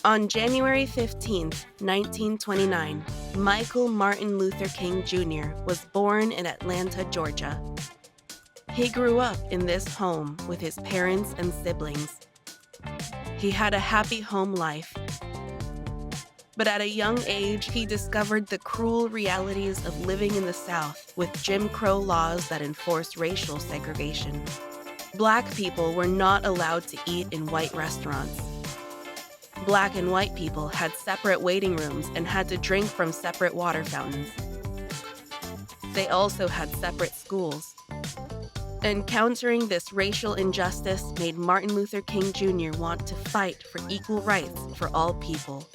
On January 15, 1929, Michael Martin Luther King Jr. was born in Atlanta, Georgia. He grew up in this home with his parents and siblings. He had a happy home life. But at a young age, he discovered the cruel realities of living in the South with Jim Crow laws that enforced racial segregation. Black people were not allowed to eat in white restaurants. Black and white people had separate waiting rooms and had to drink from separate water fountains. They also had separate schools. Encountering this racial injustice made Martin Luther King Jr. want to fight for equal rights for all people.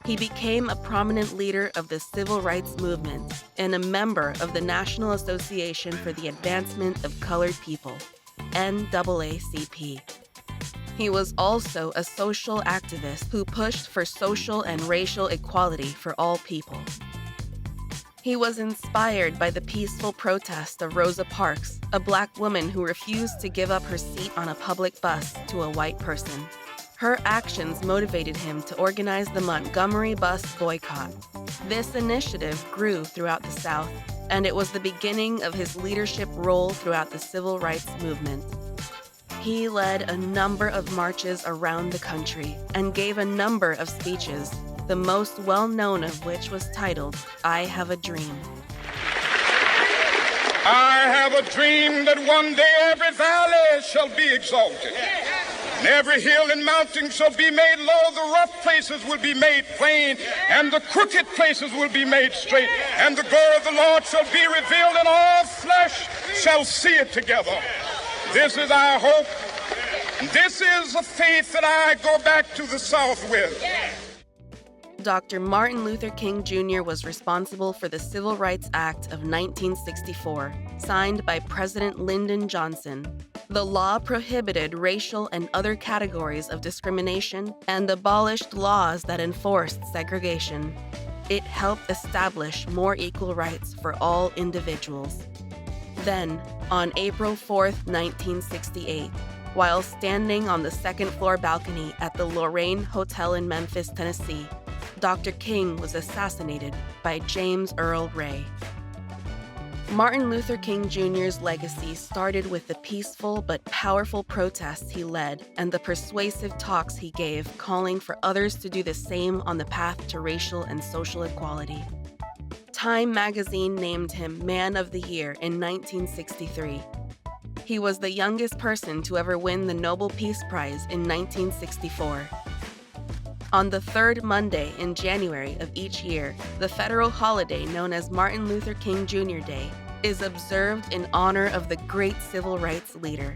He became a prominent leader of the civil rights movement and a member of the National Association for the Advancement of Colored People, NAACP. He was also a social activist who pushed for social and racial equality for all people. He was inspired by the peaceful protest of Rosa Parks, a Black woman who refused to give up her seat on a public bus to a white person. Her actions motivated him to organize the Montgomery bus boycott. This initiative grew throughout the South, and it was the beginning of his leadership role throughout the civil rights movement. He led a number of marches around the country and gave a number of speeches, the most well-known of which was titled, "I Have a Dream." I have a dream that one day every valley shall be exalted, and every hill and mountain shall be made low, the rough places will be made plain, and the crooked places will be made straight, and the glory of the Lord shall be revealed, and all flesh shall see it together. This is our hope. This is the faith that I go back to the South with. Dr. Martin Luther King Jr. was responsible for the Civil Rights Act of 1964, signed by President Lyndon Johnson. The law prohibited racial and other categories of discrimination and abolished laws that enforced segregation. It helped establish more equal rights for all individuals. Then, on April 4, 1968, while standing on the second-floor balcony at the Lorraine Hotel in Memphis, Tennessee, Dr. King was assassinated by James Earl Ray. Martin Luther King Jr.'s legacy started with the peaceful but powerful protests he led and the persuasive talks he gave calling for others to do the same on the path to racial and social equality. Time magazine named him Man of the Year in 1963. He was the youngest person to ever win the Nobel Peace Prize in 1964. On the third Monday in January of each year, the federal holiday known as Martin Luther King Jr. Day is observed in honor of the great civil rights leader.